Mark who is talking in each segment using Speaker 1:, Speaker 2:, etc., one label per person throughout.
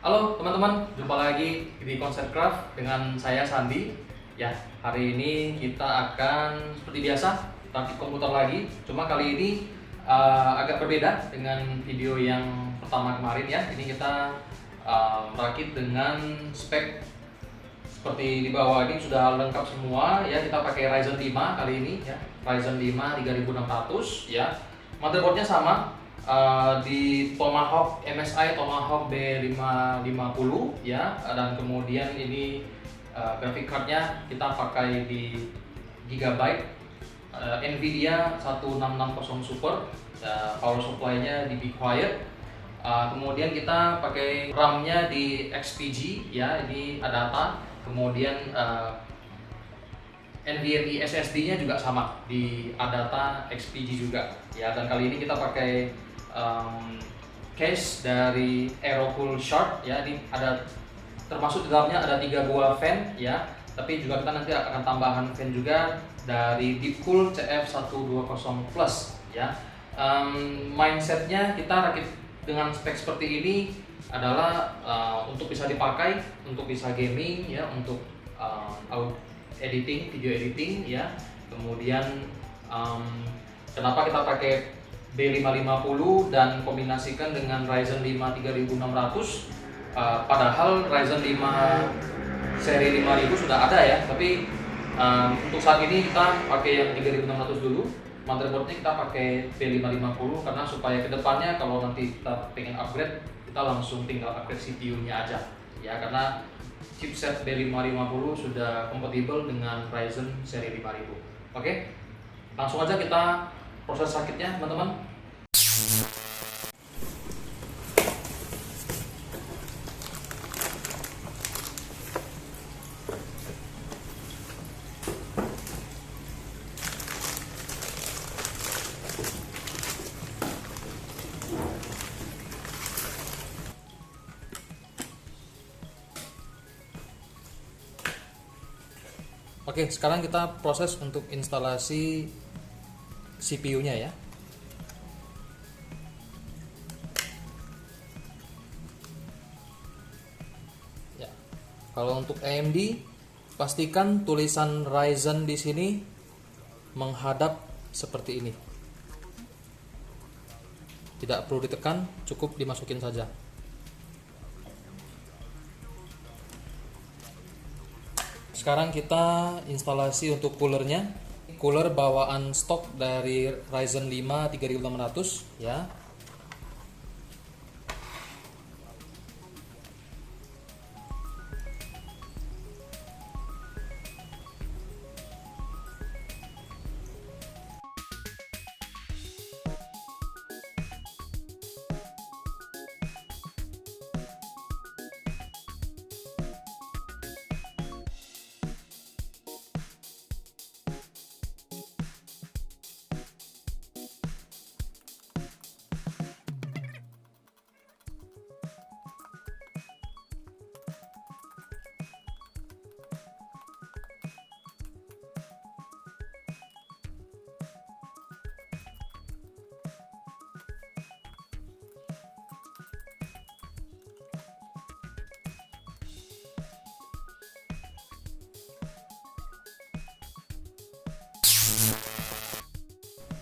Speaker 1: Halo teman-teman, jumpa lagi di Konsep Craft dengan saya Sandi. Ya, hari ini kita akan seperti biasa rakit komputer lagi. Cuma kali ini agak berbeda dengan video yang pertama kemarin ya. Ini kita merakit dengan spek seperti di bawah ini sudah lengkap semua ya. Kita pakai Ryzen 5 kali ini ya, Ryzen 5 3600 ya. Motherboardnya sama, di Tomahawk MSI Tomahawk B550 ya, dan kemudian ini graphic cardnya kita pakai di Gigabyte, Nvidia 1660 Super, power supply-nya di Be Quiet. Kemudian kita pakai RAM-nya di XPG ya, ini Adata. Kemudian NVMe SSD-nya juga sama di Adata XPG juga ya. Dan kali ini kita pakai case dari Aerocool Shark ya. Ini ada termasuk di dalamnya ada 3 buah fan ya. Tapi juga kita nanti akan tambahan fan juga dari Deepcool CF120 Plus ya. Mindsetnya kita rakit dengan spek seperti ini adalah untuk bisa dipakai, untuk bisa gaming ya, untuk editing, video editing ya. Kemudian kenapa kita pakai B550 dan kombinasikan dengan Ryzen 5 3600, padahal Ryzen 5 seri 5000 sudah ada ya, tapi untuk saat ini kita pakai yang 3600 dulu. Motherboardnya kita pakai B550 karena supaya kedepannya kalau nanti kita pengen upgrade, kita langsung tinggal upgrade CPU-nya aja ya, karena chipset B550 sudah kompatibel dengan Ryzen seri 5000. Oke, langsung aja kita proses rakitnya teman-teman. Oke, sekarang kita proses untuk instalasi CPU-nya ya. Ya. Kalau untuk AMD, pastikan tulisan Ryzen di sini menghadap seperti ini. Tidak perlu ditekan, cukup dimasukin saja. Sekarang kita instalasi untuk coolernya. Cooler bawaan stok dari Ryzen 5 3600 ya.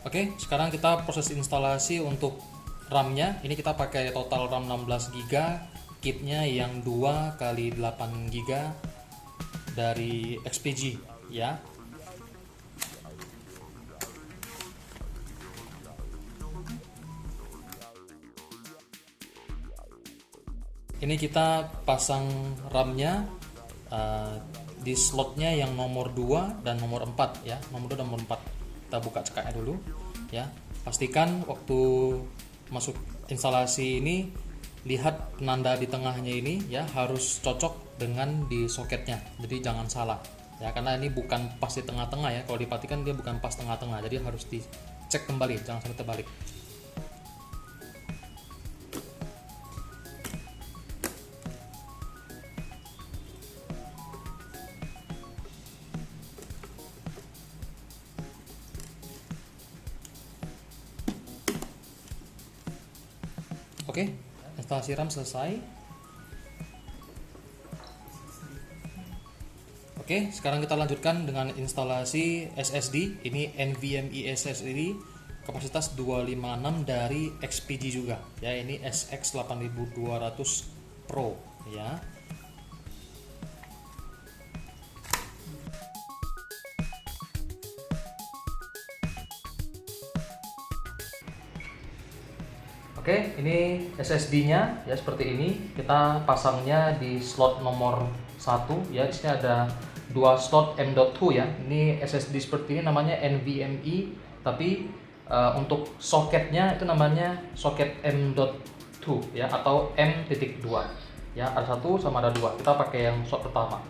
Speaker 1: Oke, sekarang kita proses instalasi untuk RAM-nya. Ini kita pakai total RAM 16 GB, kitnya yang 2 x 8 GB dari XPG ya. Ini kita pasang RAM-nya di slotnya yang nomor 2 dan nomor 4 ya, nomor 2 dan nomor 4. Kita buka cekaknya dulu ya. Pastikan waktu masuk instalasi ini lihat penanda di tengahnya ini ya, harus cocok dengan di soketnya, jadi jangan salah ya, karena ini bukan pas di tengah-tengah ya. Kalau diperhatikan dia bukan pas tengah-tengah, jadi harus dicek kembali, jangan sampai terbalik. Oke, instalasi RAM selesai. Oke, sekarang kita lanjutkan dengan instalasi SSD. Ini NVMe SSD kapasitas 256 dari XPG juga. Ya, ini SX8200 Pro ya. Oke, ini SSD-nya ya seperti ini. Kita pasangnya di slot nomor 1 ya. Di sini ada dua slot M.2 ya. Ini SSD seperti ini namanya NVMe, tapi untuk soketnya itu namanya soket M.2 ya, atau M.2 ya. Ada satu sama ada dua. Kita pakai yang slot pertama.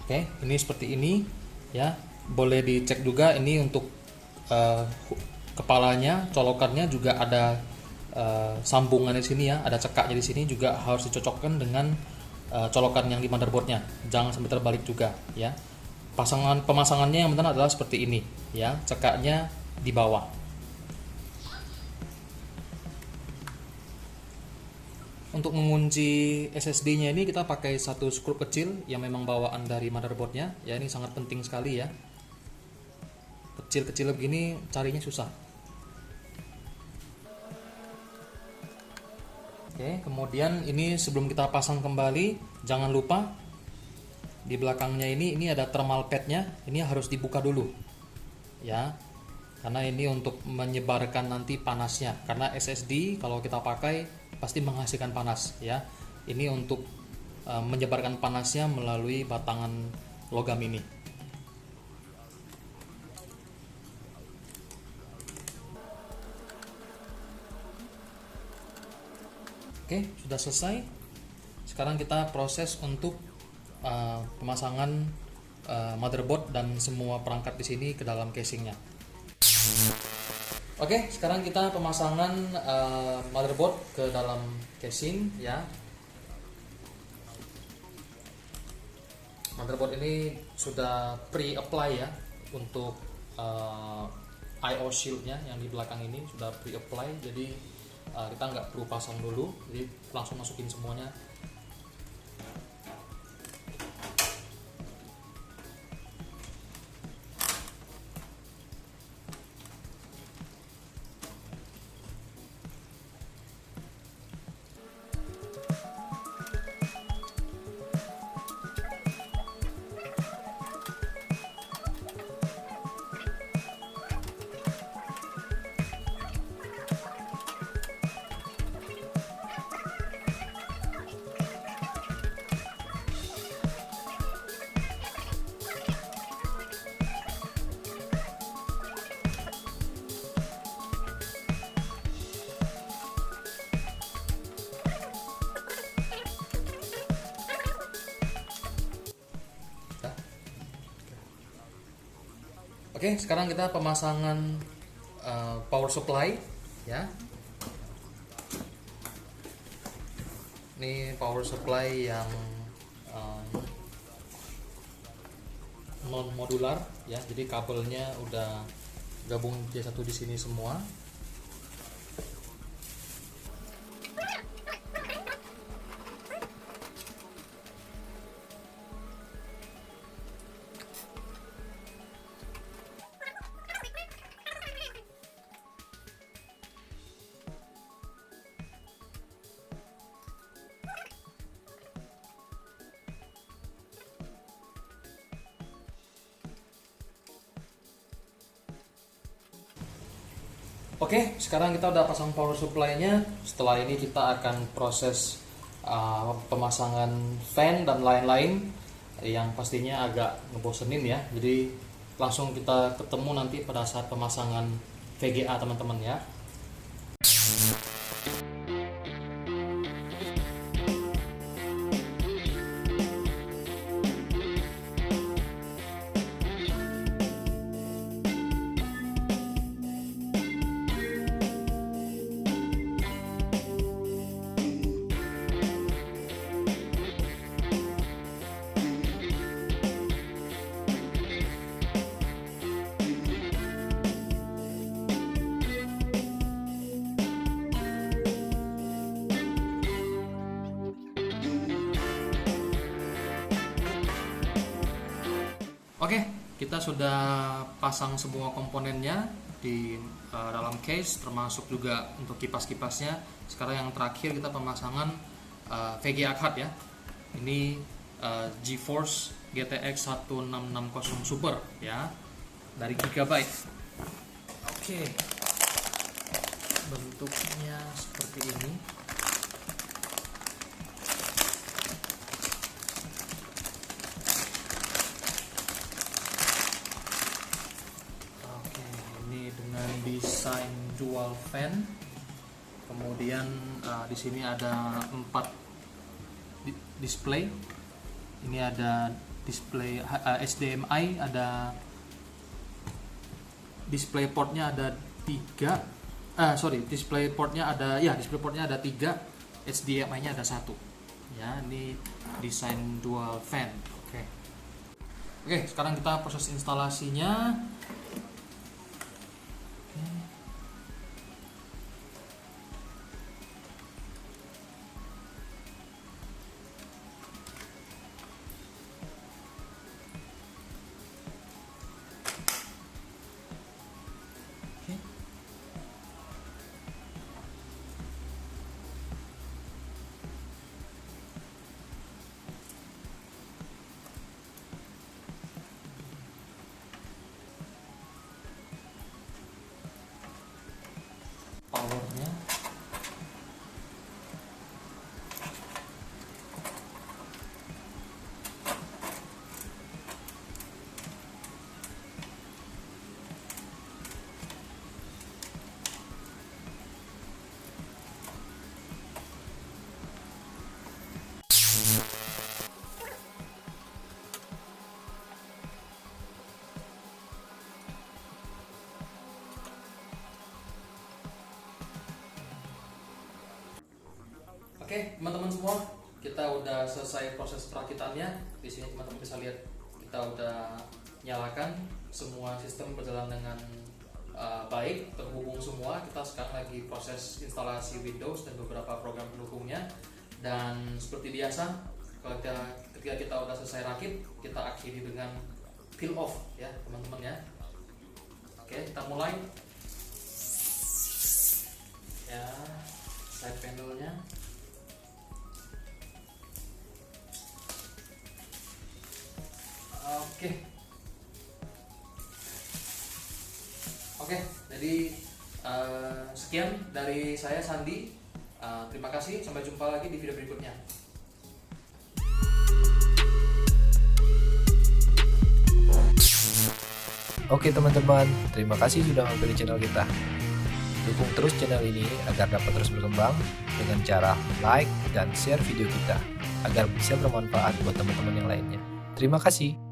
Speaker 1: Oke, ini seperti ini ya. Boleh dicek juga ini untuk kepalanya, colokannya juga ada sambungan di sini ya, ada cekaknya di sini, juga harus dicocokkan dengan colokan yang di motherboardnya. Jangan sampai terbalik juga ya. Pemasangannya yang benar adalah seperti ini ya, cekaknya di bawah. Untuk mengunci SSD-nya ini kita pakai satu skrup kecil yang memang bawaan dari motherboardnya. Ya, ini sangat penting sekali ya. Kecil-kecil begini carinya susah. Oke, kemudian ini sebelum kita pasang kembali, jangan lupa di belakangnya ini ada thermal pad-nya. Ini harus dibuka dulu. Ya. Karena ini untuk menyebarkan nanti panasnya. Karena SSD kalau kita pakai pasti menghasilkan panas ya. Ini untuk menyebarkan panasnya melalui batangan logam ini. Oke, sudah selesai. Sekarang kita proses untuk pemasangan motherboard dan semua perangkat di sini ke dalam casingnya. Oke, sekarang kita pemasangan motherboard ke dalam casing ya. Motherboard ini sudah pre-apply ya untuk I/O shield-nya yang di belakang ini sudah pre-apply, jadi kita nggak perlu pasang dulu, jadi langsung masukin semuanya. Oke, sekarang kita pemasangan power supply ya. Ini power supply yang non modular ya. Jadi kabelnya udah gabung jadi satu di sini semua. Oke, sekarang kita udah pasang power supply-nya. Setelah ini kita akan proses pemasangan fan dan lain-lain yang pastinya agak ngebosenin ya. Jadi langsung kita ketemu nanti pada saat pemasangan VGA teman-teman ya. Oke, kita sudah pasang semua komponennya di dalam case, termasuk juga untuk kipas-kipasnya. Sekarang yang terakhir kita pemasangan VGA card ya. Ini GeForce GTX 1660 Super ya, dari Gigabyte. Oke, bentuknya seperti ini. Oke, ini dengan desain dual fan. Kemudian di sini ada 4 display. Ini ada display HDMI, ada display portnya ada 3. Display portnya ada 3, HDMI-nya ada 1. Ya, ini desain dual fan. Oke, sekarang kita proses instalasinya. Powernya. Oke, teman-teman semua, kita udah selesai proses perakitannya. Di sini teman-teman bisa lihat kita udah nyalakan, semua sistem berjalan dengan baik, terhubung semua. Kita sekarang lagi proses instalasi Windows dan beberapa program pendukungnya. Dan seperti biasa, ketika kita udah selesai rakit, kita akhiri dengan peel off ya teman-teman ya. Oke, kita mulai. Ya, side panelnya. Oke, jadi sekian dari saya Sandi. Terima kasih, sampai jumpa lagi di video berikutnya.
Speaker 2: Oke teman-teman, terima kasih sudah mampir di channel kita. Dukung terus channel ini agar dapat terus berkembang dengan cara like dan share video kita agar bisa bermanfaat buat teman-teman yang lainnya. Terima kasih.